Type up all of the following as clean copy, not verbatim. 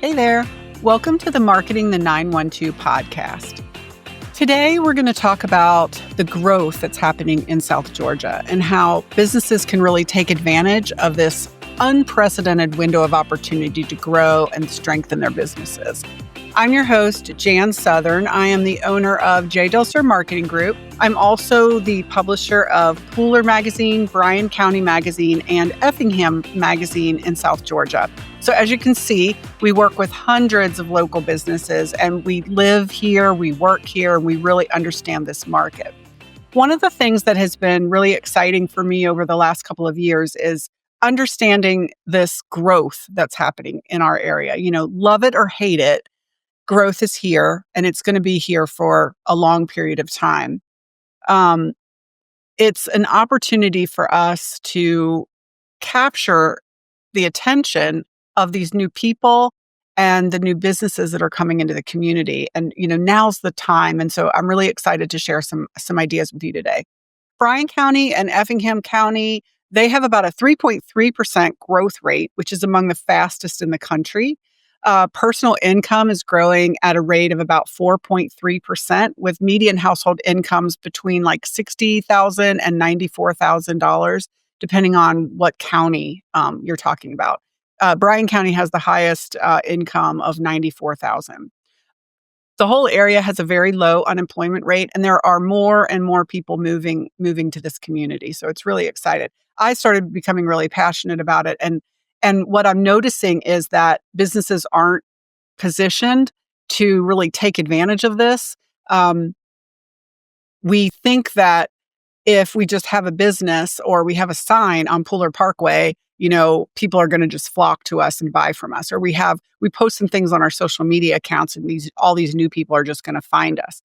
Hey there. Welcome to the Marketing the 912 podcast. Today, we're going to talk about the growth that's happening in South Georgia and how businesses can really take advantage of this unprecedented window of opportunity to grow and strengthen their businesses. I'm your host, Jan Southern. I am the owner of DelSUR Marketing Group. I'm also the publisher of Pooler Magazine, Bryan County Magazine, and Effingham Magazine in South Georgia. So as you can see, we work with hundreds of local businesses and we live here, we work here, and we really understand this market. One of the things that has been really exciting for me over the last couple of years is understanding this growth that's happening in our area. You know, love it or hate it, growth is here and it's going to be here for a long period of time. It's an opportunity for us to capture the attention of these new people and the new businesses that are coming into the community. And, you know, now's the time. And so I'm really excited to share some ideas with you today. Bryan County and Effingham County, they have about a 3.3% growth rate, which is among the fastest in the country. Personal income is growing at a rate of about 4.3%, with median household incomes between like $60,000 and $94,000, depending on what county you're talking about. Bryan County has the highest income of $94,000. The whole area has a very low unemployment rate, and there are more and more people moving to this community. So it's really excited. I started becoming really passionate about it, and what I'm noticing is that businesses aren't positioned to really take advantage of this. We think that if we just have a business or we have a sign on Pooler Parkway, you know, people are going to just flock to us and buy from us. Or we post some things on our social media accounts and all these new people are just going to find us.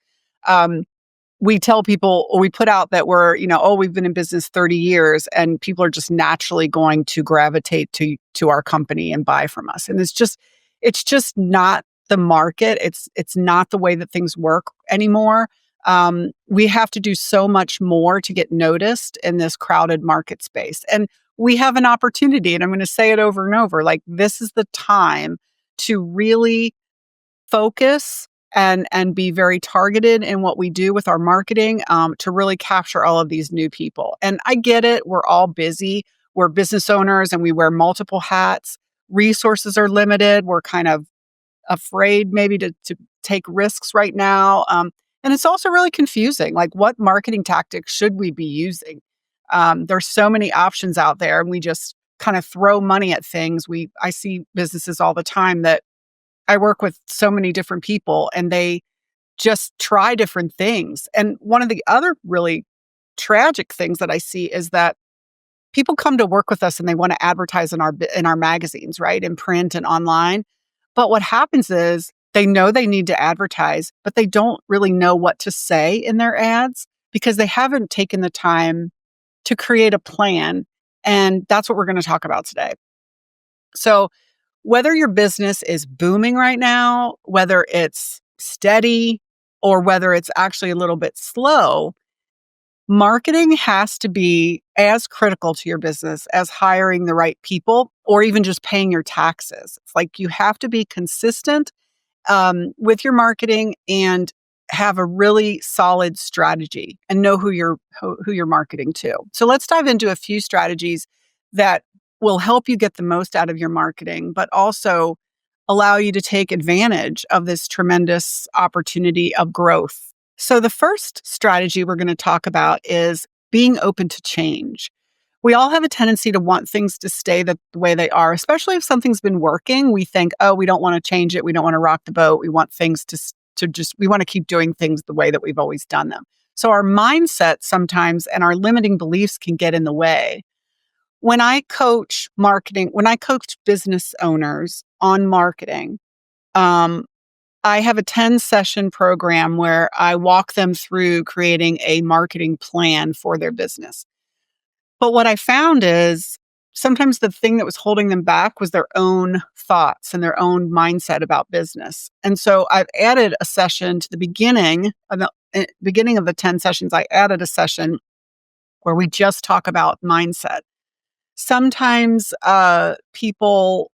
We tell people, or we put out that we've been in business 30 years and people are just naturally going to gravitate to our company and buy from us. And it's just not the market. It's not the way that things work anymore. We have to do so much more to get noticed in this crowded market space. And we have an opportunity, and I'm going to say it over and over, like this is the time to really focus and be very targeted in what we do with our marketing to really capture all of these new people. And I get it. We're all busy. We're business owners and we wear multiple hats. Resources are limited. We're kind of afraid maybe to take risks right now. And it's also really confusing. Like, what marketing tactics should we be using? There's so many options out there, and we just kind of throw money at things. I see businesses all the time that I work with so many different people, and they just try different things. And one of the other really tragic things that I see is that people come to work with us and they want to advertise in our magazines, right, in print and online. But what happens is they know they need to advertise, but they don't really know what to say in their ads because they haven't taken the time to create a plan. And that's what we're going to talk about today. So whether your business is booming right now, whether it's steady, or whether it's actually a little bit slow, marketing has to be as critical to your business as hiring the right people or even just paying your taxes. It's like you have to be consistent with your marketing and have a really solid strategy and know who you're marketing to. So let's dive into a few strategies that will help you get the most out of your marketing, but also allow you to take advantage of this tremendous opportunity of growth. So the first strategy we're going to talk about is being open to change. We all have a tendency to want things to stay the way they are, especially if something's been working. We think, oh, we don't want to change it. We don't want to rock the boat. We want things we want to keep doing things the way that we've always done them. So our mindset sometimes and our limiting beliefs can get in the way. When I coach business owners on marketing, I have a 10-session program where I walk them through creating a marketing plan for their business. But what I found is sometimes the thing that was holding them back was their own thoughts and their own mindset about business. And so I've added a session to the beginning of the 10 sessions. I added a session where we just talk about mindset. Sometimes people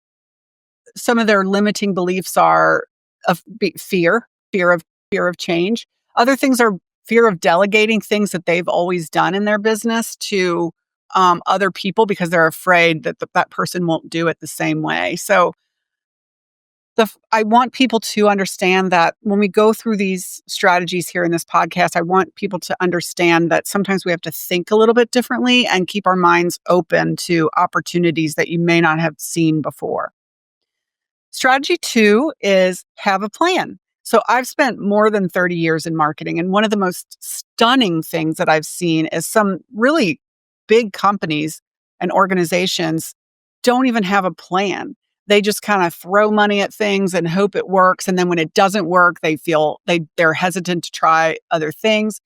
some of their limiting beliefs are of fear of change. Other things are fear of delegating things that they've always done in their business to other people because they're afraid that that person won't do it the same way. So I want people to understand that when we go through these strategies here in this podcast, I want people to understand that sometimes we have to think a little bit differently and keep our minds open to opportunities that you may not have seen before. Strategy 2 is have a plan. So I've spent more than 30 years in marketing, and one of the most stunning things that I've seen is some really big companies and organizations don't even have a plan. They just kind of throw money at things and hope it works, and then when it doesn't work, they're hesitant to try other things.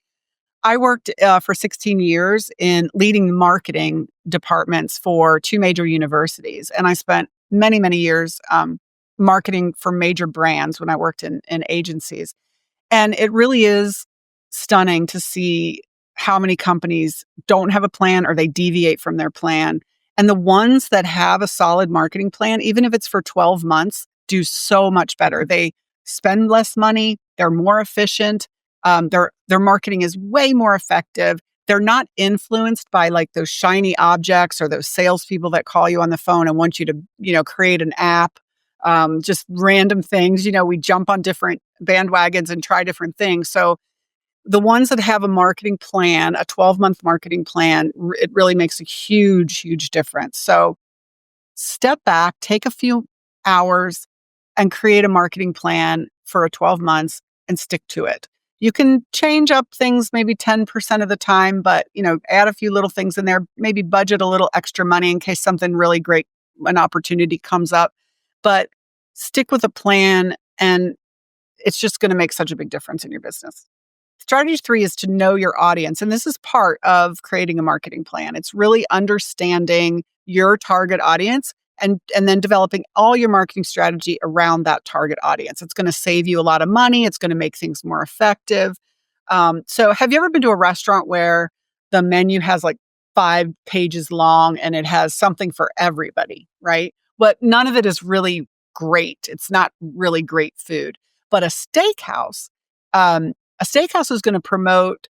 I worked for 16 years in leading marketing departments for two major universities. And I spent many, many years marketing for major brands when I worked in agencies. And it really is stunning to see how many companies don't have a plan or they deviate from their plan. And the ones that have a solid marketing plan, even if it's for 12 months, do so much better. They spend less money, they're more efficient, their marketing is way more effective. They're not influenced by like those shiny objects or those salespeople that call you on the phone and want you to, create an app. Just random things. We jump on different bandwagons and try different things. So the ones that have a marketing plan, a 12-month marketing plan, it really makes a huge, huge difference. So step back, take a few hours and create a marketing plan for a 12 months and stick to it. You can change up things maybe 10% of the time, but add a few little things in there, maybe budget a little extra money in case something really great, an opportunity comes up. But stick with a plan and it's just going to make such a big difference in your business. Strategy 3 is to know your audience. And this is part of creating a marketing plan. It's really understanding your target audience and then developing all your marketing strategy around that target audience. It's going to save you a lot of money. It's going to make things more effective. So have you ever been to a restaurant where the menu has like 5 pages long and it has something for everybody, right? But none of it is really great. It's not really great food. But a steakhouse is going to promote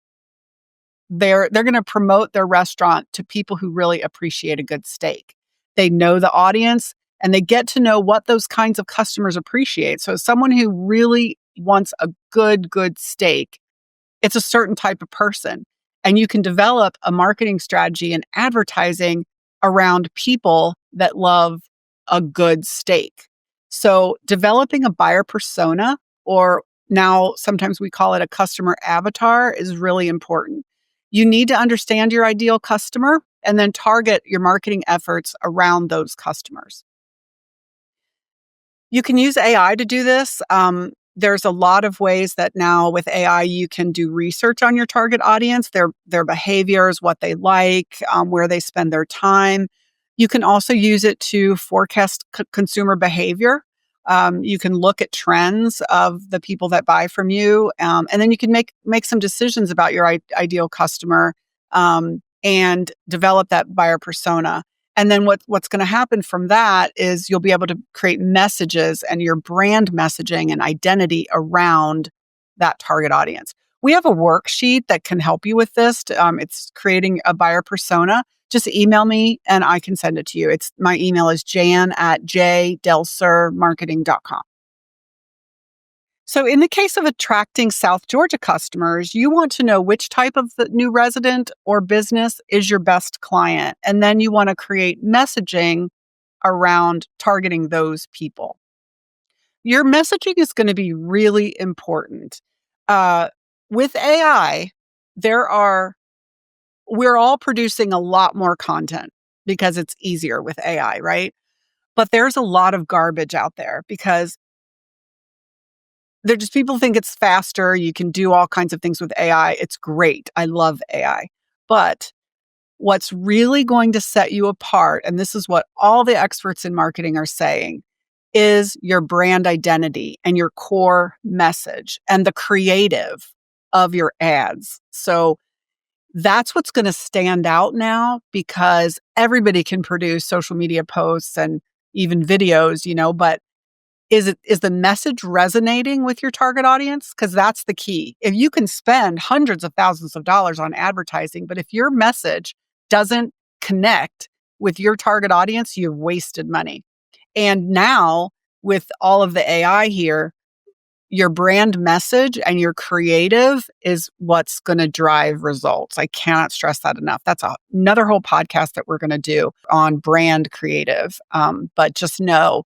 they're going to promote their restaurant to people who really appreciate a good steak. They know the audience and they get to know what those kinds of customers appreciate. So someone who really wants a good steak, it's a certain type of person. And you can develop a marketing strategy and advertising around people that love a good steak. So developing a buyer persona, or now sometimes we call it a customer avatar, is really important. You need to understand your ideal customer and then target your marketing efforts around those customers. You can use AI to do this. There's a lot of ways that now with AI you can do research on your target audience, their behaviors, what they like, where they spend their time. You can also use it to forecast consumer behavior. You can look at trends of the people that buy from you, and then you can make some decisions about your ideal customer and develop that buyer persona. And then what's going to happen from that is you'll be able to create messages and your brand messaging and identity around that target audience. We have a worksheet that can help you with this. It's creating a buyer persona. Just email me and I can send it to you. My email is jan@delsurmarketing.com. So in the case of attracting South Georgia customers, you want to know which type of the new resident or business is your best client. And then you want to create messaging around targeting those people. Your messaging is going to be really important. With AI, we're all producing a lot more content because it's easier with AI, right? But there's a lot of garbage out there because people think it's faster. You can do all kinds of things with AI. It's great. I love AI. But what's really going to set you apart, and this is what all the experts in marketing are saying, is your brand identity and your core message and the creative of your ads. So that's what's going to stand out now because everybody can produce social media posts and even videos, but is the message resonating with your target audience? Because that's the key. If you can spend hundreds of thousands of dollars on advertising, but if your message doesn't connect with your target audience, you've wasted money. And now with all of the AI here, your brand message and your creative is what's going to drive results. I cannot stress that enough. That's another whole podcast that we're going to do on brand creative. But just know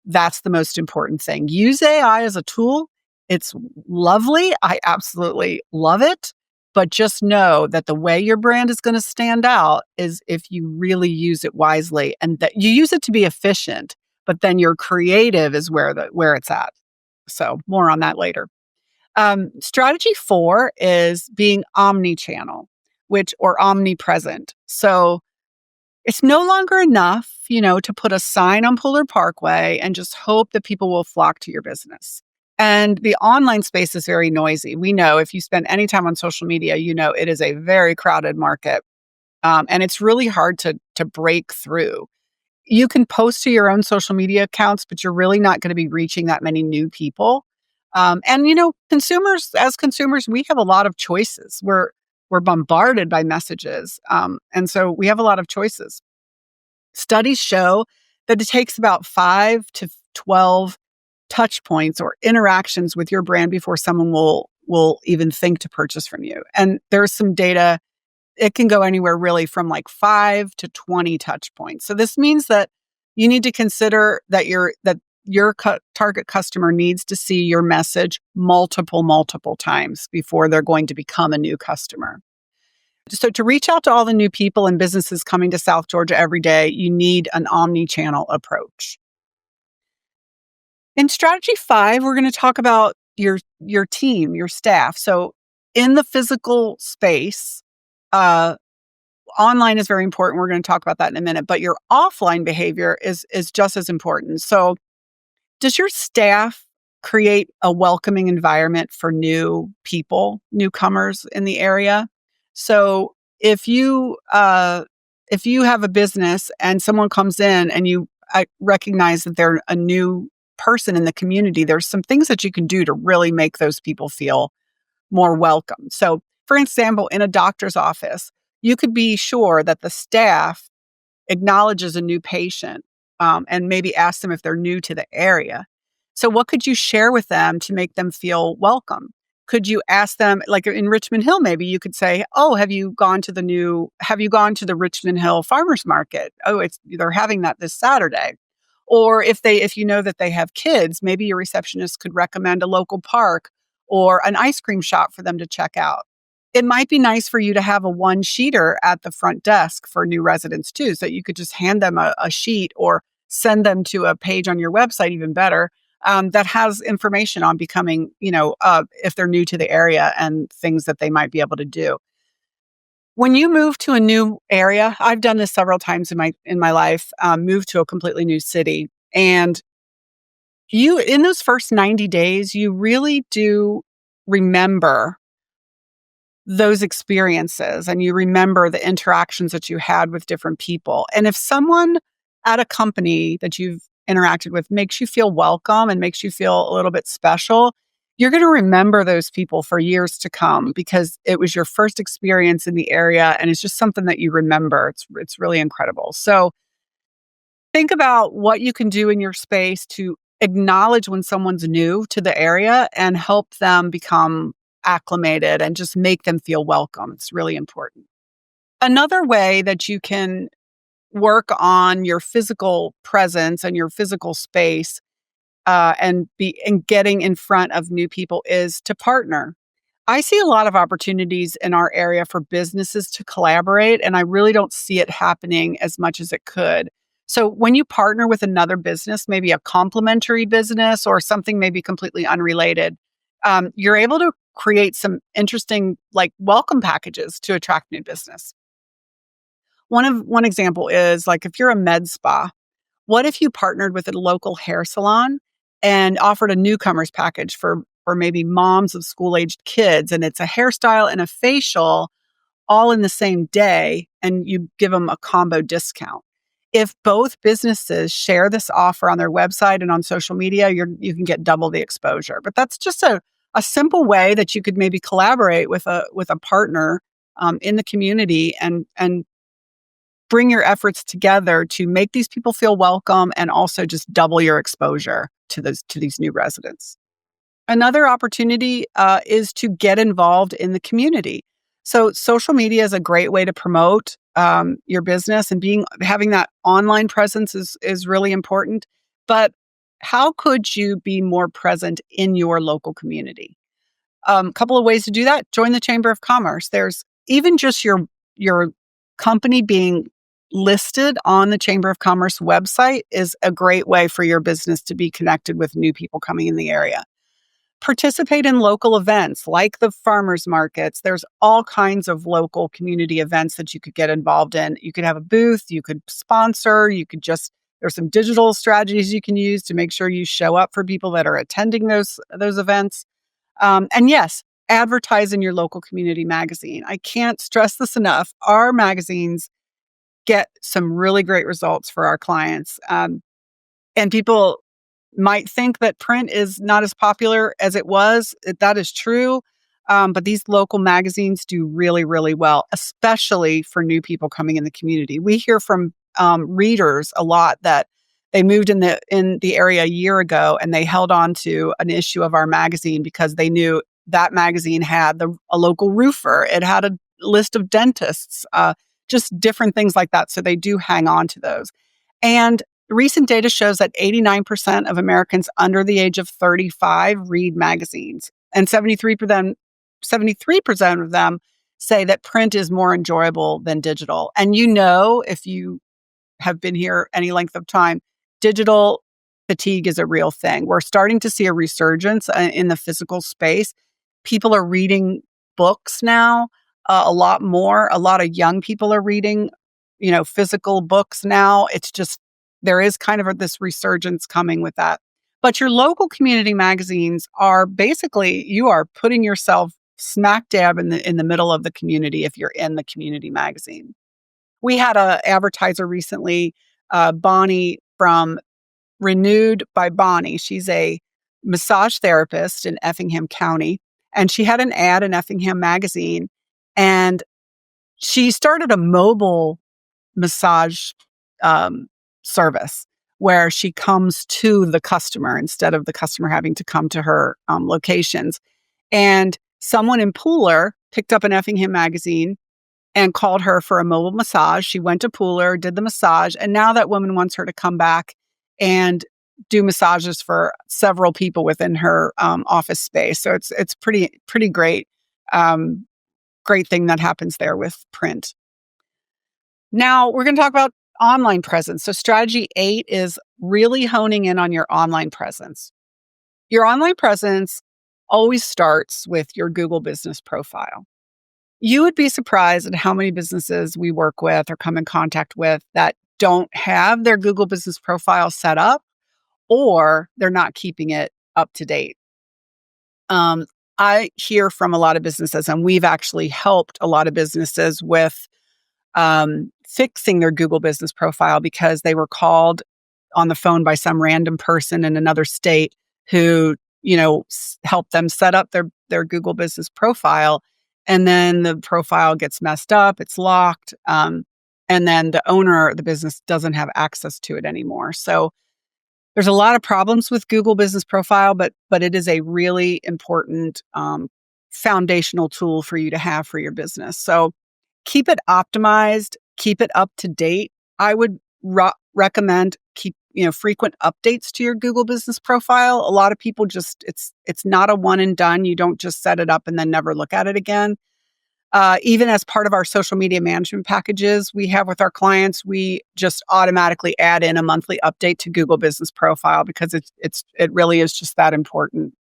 that's the most important thing. Use AI as a tool. It's lovely. I absolutely love it. But just know that the way your brand is going to stand out is if you really use it wisely and that you use it to be efficient, but then your creative is where it's at. So more on that later. Strategy 4 is being omni-channel, or omnipresent. So it's no longer enough, to put a sign on Puller Parkway and just hope that people will flock to your business. And the online space is very noisy. We know if you spend any time on social media, it is a very crowded market. And it's really hard to break through. You can post to your own social media accounts, but you're really not going to be reaching that many new people. And consumers, we have a lot of choices. We're bombarded by messages, and so we have a lot of choices. Studies show that it takes about 5 to 12 touch points or interactions with your brand before someone will even think to purchase from you. And there's some data. It can go anywhere really from like 5 to 20 touch points. So this means that you need to consider that your target customer needs to see your message multiple times before they're going to become a new customer. So to reach out to all the new people and businesses coming to South Georgia every day, you need an omni-channel approach. In strategy 5, we're going to talk about your team, your staff. So in the physical space, online is very important. We're going to talk about that in a minute, but your offline behavior is just as important. So does your staff create a welcoming environment for new people, newcomers in the area? So if you have a business and someone comes in and you recognize that they're a new person in the community, there's some things that you can do to really make those people feel more welcome. So for example, in a doctor's office, you could be sure that the staff acknowledges a new patient and maybe ask them if they're new to the area. So what could you share with them to make them feel welcome? Could you ask them, like in Richmond Hill, maybe you could say, "Oh, have you gone to the Richmond Hill Farmers Market? Oh, they're having that this Saturday." Or if you know that they have kids, maybe your receptionist could recommend a local park or an ice cream shop for them to check out. It might be nice for you to have a one-sheeter at the front desk for new residents too, so you could just hand them a sheet or send them to a page on your website, even better, that has information on becoming, if they're new to the area and things that they might be able to do. When you move to a new area, I've done this several times in my life, moved to a completely new city, and in those first 90 days, you really do remember those experiences and you remember the interactions that you had with different people. And if someone at a company that you've interacted with makes you feel welcome and makes you feel a little bit special, you're going to remember those people for years to come because it was your first experience in the area and it's just something that you remember. It's really incredible. So think about what you can do in your space to acknowledge when someone's new to the area and help them become acclimated and just make them feel welcome. It's really important. Another way that you can work on your physical presence and your physical space and getting in front of new people is to partner. I see a lot of opportunities in our area for businesses to collaborate, and I really don't see it happening as much as it could. So when you partner with another business, maybe a complementary business or something maybe completely unrelated, you're able to create some interesting welcome packages to attract new business. One example is like if you're a med spa, what if you partnered with a local hair salon and offered a newcomers package for maybe moms of school-aged kids, and it's a hairstyle and a facial all in the same day, and you give them a combo discount. If both businesses share this offer on their website and on social media, you can get double the exposure. But that's just a simple way that you could maybe collaborate with a partner in the community and bring your efforts together to make these people feel welcome and also just double your exposure to these new residents. Another opportunity is to get involved in the community. So social media is a great way to promote your business, and having that online presence is really important. But how could you be more present in your local community? Couple of ways to do that. Join the Chamber of Commerce. There's even just your company being listed on the Chamber of Commerce website is a great way for your business to be connected with new people coming in the area. Participate in local events like the farmers markets. There's all kinds of local community events that you could get involved in. You could have a booth, you could sponsor, there's some digital strategies you can use to make sure you show up for people that are attending those events. And yes, advertise in your local community magazine. I can't stress this enough. Our magazines get some really great results for our clients. And people might think that print is not as popular as it was. That is true. But these local magazines do really, really well, especially for new people coming in the community. We hear from readers a lot that they moved in the area a year ago and they held on to an issue of our magazine because they knew that magazine had a local roofer. It had a list of dentists, just different things like that. So they do hang on to those. And recent data shows that 89% of Americans under the age of 35 read magazines, and 73% of them say that print is more enjoyable than digital. And if you have been here any length of time, digital fatigue is a real thing. We're starting to see a resurgence in the physical space. People are reading books now a lot more. A lot of young people are reading, physical books now. It's just, there is kind of this resurgence coming with that. But your local community magazines are basically, you are putting yourself smack dab in the middle of the community if you're in the community magazine. We had an advertiser recently, Bonnie from Renewed by Bonnie. She's a massage therapist in Effingham County, and she had an ad in Effingham magazine, and she started a mobile massage service where she comes to the customer instead of the customer having to come to her locations. And someone in Pooler picked up an Effingham magazine and called her for a mobile massage. She went to Pooler, did the massage, and now that woman wants her to come back and do massages for several people within her office space. So it's pretty great, great thing that happens there with print. Now we're going to talk about online presence. So strategy 8 is really honing in on your online presence. Your online presence always starts with your Google business profile. You would be surprised at how many businesses we work with or come in contact with that don't have their Google business profile set up, or they're not keeping it up to date. I hear from a lot of businesses, and we've actually helped a lot of businesses with fixing their Google business profile because they were called on the phone by some random person in another state who, helped them set up their Google business profile. And then the profile gets messed up, it's locked. And then the owner of the business doesn't have access to it anymore. So there's a lot of problems with Google business profile, but it is a really important foundational tool for you to have for your business. So keep it optimized, keep it up to date. I would recommend keep frequent updates to your Google business profile. A lot of people it's not a one and done. You don't just set it up and then never look at it again. Even as part of our social media management packages we have with our clients, we just automatically add in a monthly update to Google business profile because it really is just that important.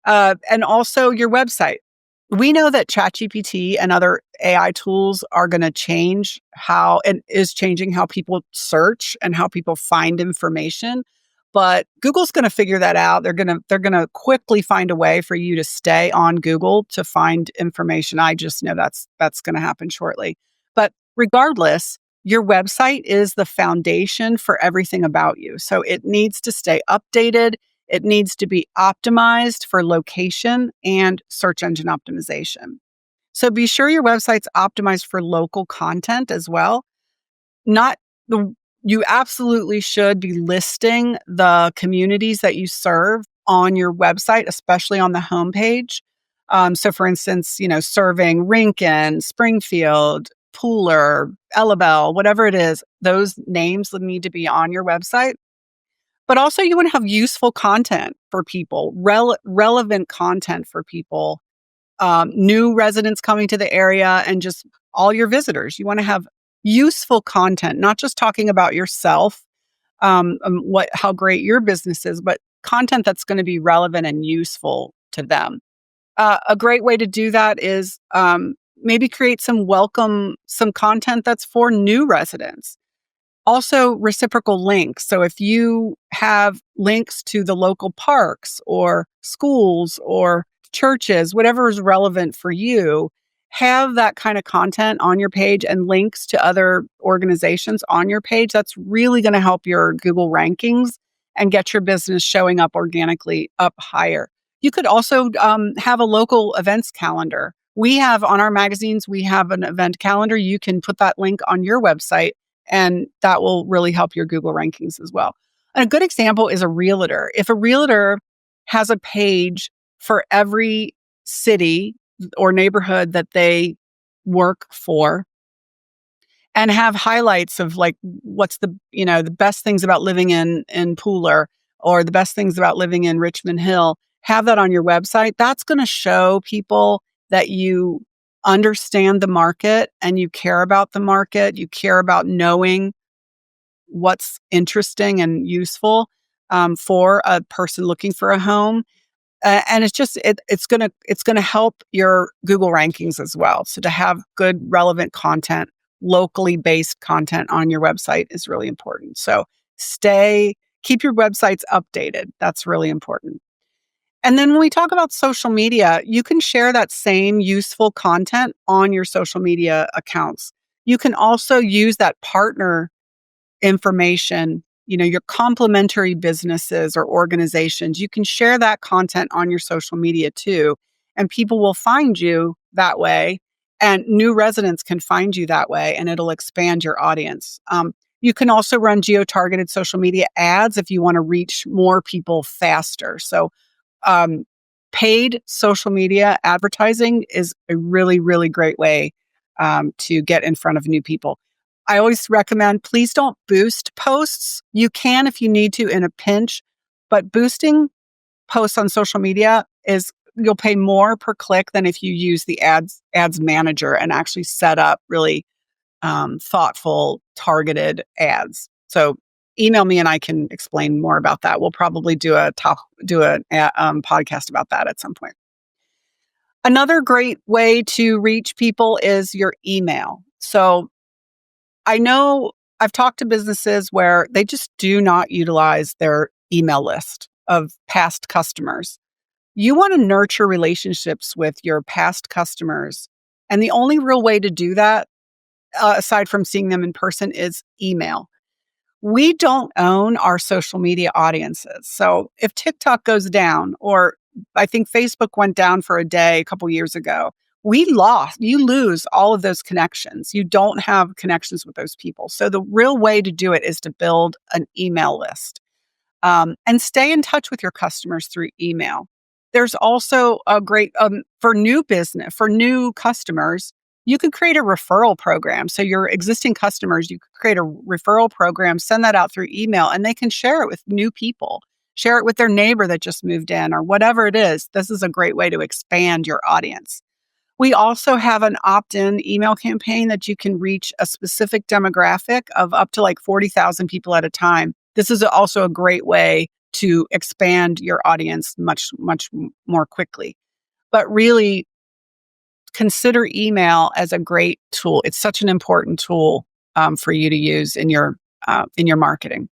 And also your website. We know that ChatGPT and other AI tools are going to change is changing how people search and how people find information. But Google's going to figure that out. They're going to quickly find a way for you to stay on Google to find information. I just know that's going to happen shortly. But regardless, Your website is the foundation for everything about you. So it needs to stay updated. It needs to be optimized for location and search engine optimization. So be sure your website's optimized for local content as well. Not the You absolutely should be listing the communities that you serve on your website, especially on the homepage. So for instance, serving Rincon, Springfield, Pooler, Ellabelle, whatever it is, those names would need to be on your website. But also you want to have useful content for people, relevant content for people, new residents coming to the area, and just all your visitors. You want to have useful content, not just talking about yourself, how great your business is, but content that's going to be relevant and useful to them. A great way to do that is maybe create some content that's for new residents. Also, reciprocal links. So if you have links to the local parks or schools or churches, whatever is relevant for you, have that kind of content on your page and links to other organizations on your page. That's really going to help your Google rankings and get your business showing up organically up higher. You could also have a local events calendar. We have on our magazines, we have an event calendar. You can put that link on your website, and that will really help your Google rankings as well. And a good example is a realtor. If a realtor has a page for every city or neighborhood that they work for, and have highlights of like what's the best things about living in Pooler, or the best things about living in Richmond Hill, have that on your website. That's going to show people that you understand the market and you care about the market. You care about knowing what's interesting and useful for a person looking for a home. And it's gonna help your Google rankings as well. So to have good, relevant content, locally based content on your website is really important. So keep your websites updated. That's really important. And then when we talk about social media, you can share that same useful content on your social media accounts. You can also use that partner information, your complementary businesses or organizations. You can share that content on your social media too, and people will find you that way, and new residents can find you that way, and it'll expand your audience. You can also run geo-targeted social media ads if you want to reach more people faster. So um, paid social media advertising is a really, really great way to get in front of new people. I always recommend, please don't boost posts. You can if you need to in a pinch, but boosting posts on social media you'll pay more per click than if you use the ads manager and actually set up really thoughtful, targeted ads. So email me and I can explain more about that. We'll probably do a podcast about that at some point. Another great way to reach people is your email. So I know I've talked to businesses where they just do not utilize their email list of past customers. You want to nurture relationships with your past customers. And the only real way to do that, aside from seeing them in person, is email. We don't own our social media audiences. So if TikTok goes down, or I think Facebook went down for a day a couple years ago, you lose all of those connections. You don't have connections with those people. So the real way to do it is to build an email list, and stay in touch with your customers through email. There's also a great, for new customers, you could create a referral program. So your existing customers, you could create a referral program, send that out through email, and they can share it with new people, share it with their neighbor that just moved in, or whatever it is. This is a great way to expand your audience. We also have an opt-in email campaign that you can reach a specific demographic of up to like 40,000 people at a time. This is also a great way to expand your audience much, much more quickly. But really, consider email as a great tool. It's such an important tool for you to use in your marketing.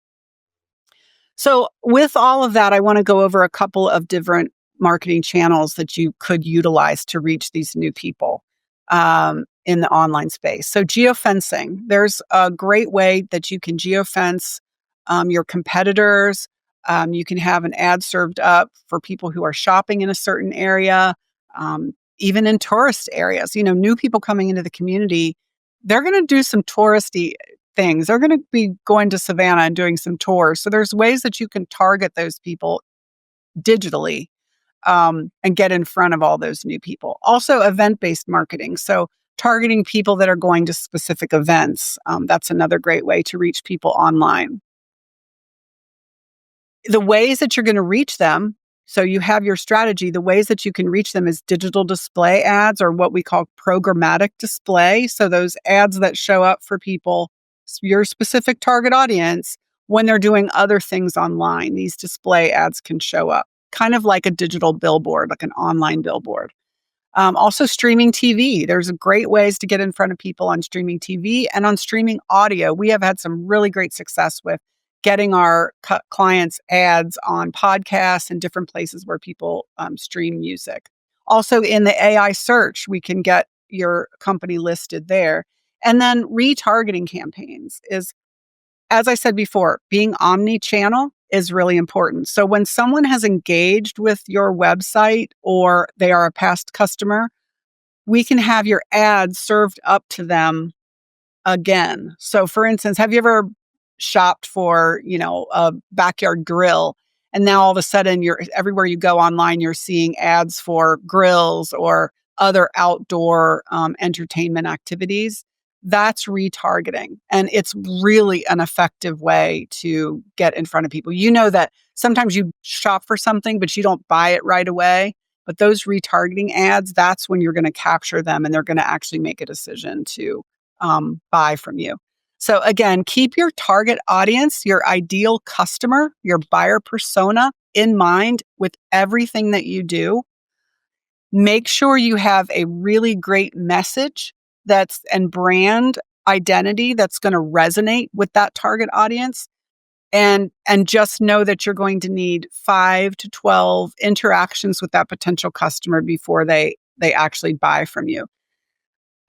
So with all of that, I want to go over a couple of different marketing channels that you could utilize to reach these new people. in the online space. So geofencing, there's a great way that you can geofence your competitors. You can have an ad served up for people who are shopping in a certain area, even in tourist areas. New people coming into the community, they're going to do some touristy things. They're going to be going to Savannah and doing some tours. So there's ways that you can target those people digitally, and get in front of all those new people. Also, event-based marketing. So targeting people that are going to specific events. That's another great way to reach people online. The ways that you're going to reach them, so you have your strategy, the ways that you can reach them is digital display ads, or what we call programmatic display. So those ads that show up for people, your specific target audience, when they're doing other things online, these display ads can show up, kind of like a digital billboard, like an online billboard. Also, streaming TV. There's great ways to get in front of people on streaming TV and on streaming audio. We have had some really great success with getting our clients ads on podcasts and different places where people stream music. Also, in the AI search, we can get your company listed there. And then retargeting campaigns is, as I said before, being omni-channel is really important. So when someone has engaged with your website or they are a past customer, we can have your ads served up to them again. So for instance, have you ever shopped for, a backyard grill, and now all of a sudden you're everywhere you go online, you're seeing ads for grills or other outdoor entertainment activities? That's retargeting. And it's really an effective way to get in front of people. You know that sometimes you shop for something, but you don't buy it right away. But those retargeting ads, that's when you're going to capture them and they're going to actually make a decision to buy from you. So again, keep your target audience, your ideal customer, your buyer persona in mind with everything that you do. Make sure you have a really great message and brand identity that's going to resonate with that target audience. And just know that you're going to need 5 to 12 interactions with that potential customer before they actually buy from you.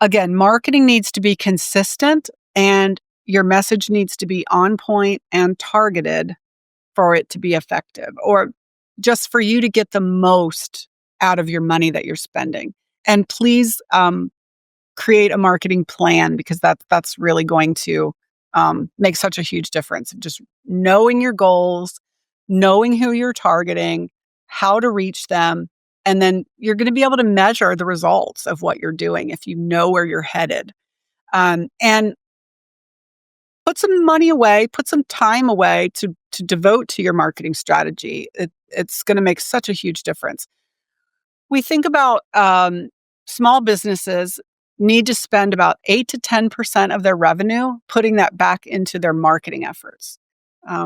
Again, marketing needs to be consistent and your message needs to be on point and targeted for it to be effective, or just for you to get the most out of your money that you're spending. And please create a marketing plan, because that's really going to make such a huge difference. Just knowing your goals, knowing who you're targeting, how to reach them, and then you're going to be able to measure the results of what you're doing if you know where you're headed. And put some money away, put some time away to devote to your marketing strategy. It's going to make such a huge difference. We think about small businesses need to spend about 8 to 10% of their revenue putting that back into their marketing efforts.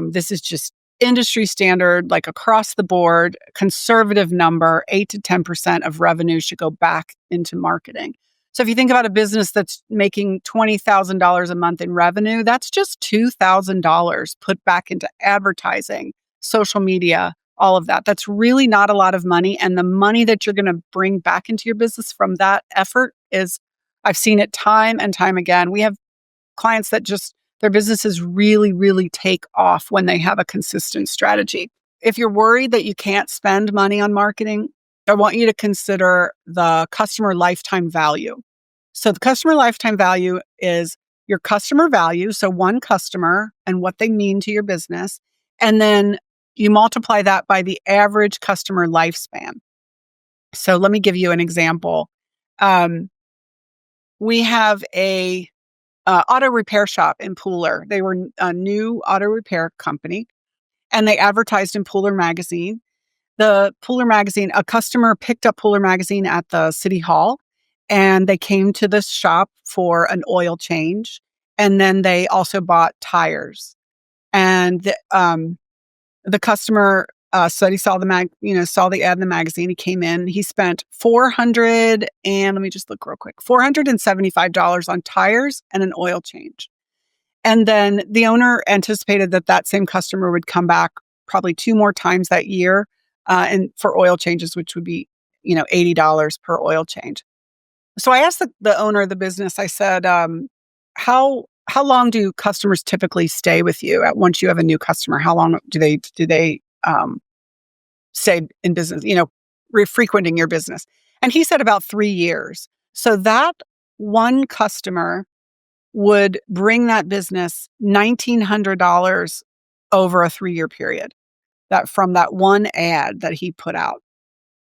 This is just industry standard, like across the board, conservative number, 8 to 10% of revenue should go back into marketing. So if you think about a business that's making $20,000 a month in revenue, that's just $2,000 put back into advertising, social media, all of that. That's really not a lot of money. And the money that you're going to bring back into your business from that effort is, I've seen it time and time again. We have clients that just, their businesses really, really take off when they have a consistent strategy. If you're worried that you can't spend money on marketing, I want you to consider the customer lifetime value. So the customer lifetime value is your customer value, so one customer and what they mean to your business, and then you multiply that by the average customer lifespan. So let me give you an example. We have a auto repair shop in Pooler. They were a new auto repair company, and they advertised in Pooler magazine. The Pooler magazine, a customer picked up Pooler magazine at the city hall, and they came to this shop for an oil change, and then they also bought tires. And the customer said he saw saw the ad in the magazine. He came in. He spent $400 and let me just look real quick, $475 on tires and an oil change. And then the owner anticipated that same customer would come back probably 2 more times that year, and for oil changes, which would be $80 per oil change. So I asked the owner of the business, I said, how long do customers typically stay with you once you have a new customer? How long do they stay in business, frequenting your business? And he said about 3 years. So that one customer would bring that business $1,900 over a 3-year period, that from that one ad that he put out.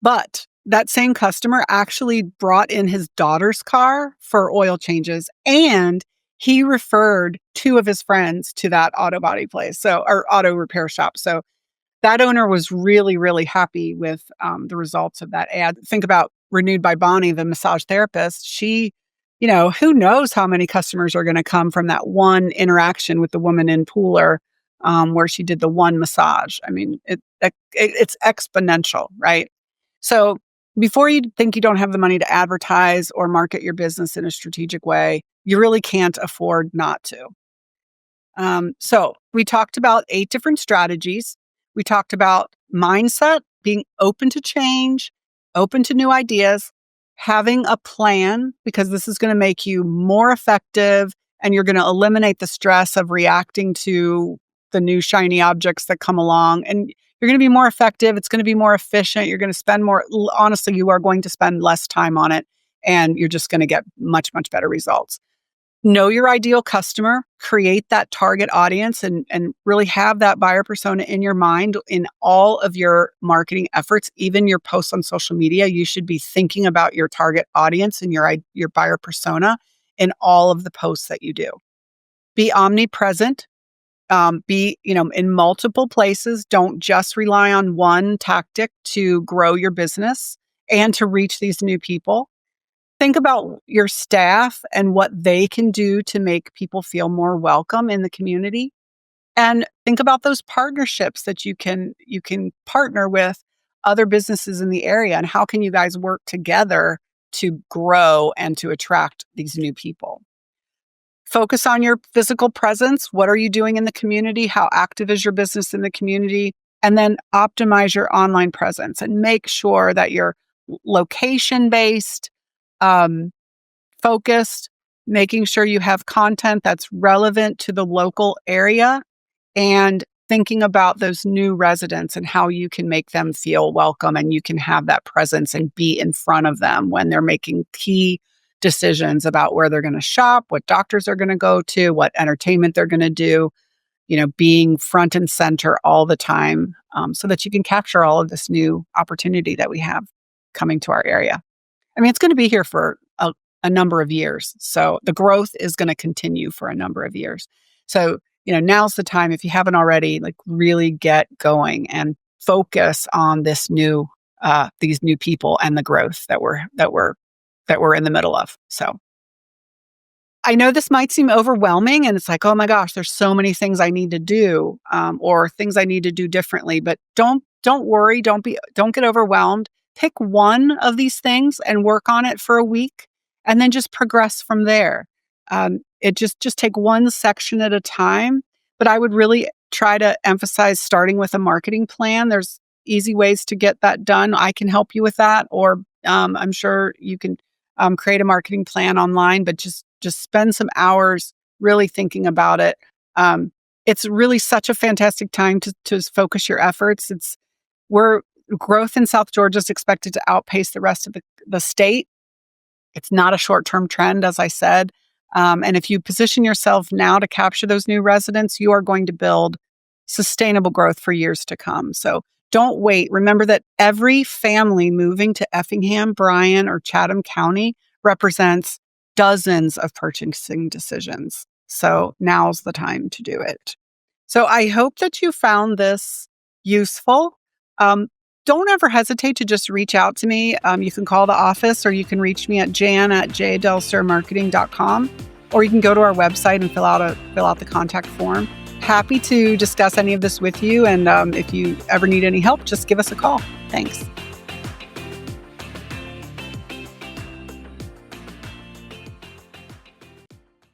But that same customer actually brought in his daughter's car for oil changes, and he referred 2 of his friends to that auto body place, or auto repair shop. So that owner was really, really happy with the results of that ad. Think about Renewed by Bonnie, the massage therapist. She, who knows how many customers are going to come from that one interaction with the woman in Pooler, where she did the one massage. I mean, it's exponential, right? So before you think you don't have the money to advertise or market your business in a strategic way, you really can't afford not to. So we talked about 8 different strategies. We talked about mindset, being open to change, open to new ideas, having a plan, because this is going to make you more effective and you're going to eliminate the stress of reacting to the new shiny objects that come along. And you're going to be more effective. It's going to be more efficient. You're going to spend more. Honestly, you are going to spend less time on it and you're just going to get much, much better results. Know your ideal customer, create that target audience, and really have that buyer persona in your mind in all of your marketing efforts, even your posts on social media. You should be thinking about your target audience and your buyer persona in all of the posts that you do. Be omnipresent. Be, in multiple places. Don't just rely on one tactic to grow your business and to reach these new people. Think about your staff and what they can do to make people feel more welcome in the community. And think about those partnerships that you can partner with other businesses in the area, and how can you guys work together to grow and to attract these new people. Focus on your physical presence. What are you doing in the community? How active is your business in the community? And then optimize your online presence and make sure that you're location-based, focused, making sure you have content that's relevant to the local area, and thinking about those new residents and how you can make them feel welcome and you can have that presence and be in front of them when they're making key decisions about where they're going to shop, what doctors they're going to go to, what entertainment they're going to do, being front and center all the time, so that you can capture all of this new opportunity that we have coming to our area. I mean, it's going to be here for a number of years. So the growth is going to continue for a number of years. So, now's the time, if you haven't already, like really get going and focus on these new people and the growth that we're in the middle of. So I know this might seem overwhelming and it's like, oh my gosh, there's so many things I need to do, or things I need to do differently, but don't worry. Don't get overwhelmed. Pick one of these things and work on it for a week and then just progress from there. It just take one section at a time, but I would really try to emphasize starting with a marketing plan. There's easy ways to get that done. I can help you with that, or I'm sure you can create a marketing plan online, but just spend some hours really thinking about it. It's really such a fantastic time to focus your efforts. Growth in South Georgia is expected to outpace the rest of the state. It's not a short-term trend, as I said. And if you position yourself now to capture those new residents, you are going to build sustainable growth for years to come. So don't wait. Remember that every family moving to Effingham, Bryan, or Chatham County represents dozens of purchasing decisions. So now's the time to do it. So I hope that you found this useful. Don't ever hesitate to just reach out to me. You can call the office, or you can reach me at jan@delsurmarketing.com, or you can go to our website and fill out the contact form. Happy to discuss any of this with you. And if you ever need any help, just give us a call. Thanks.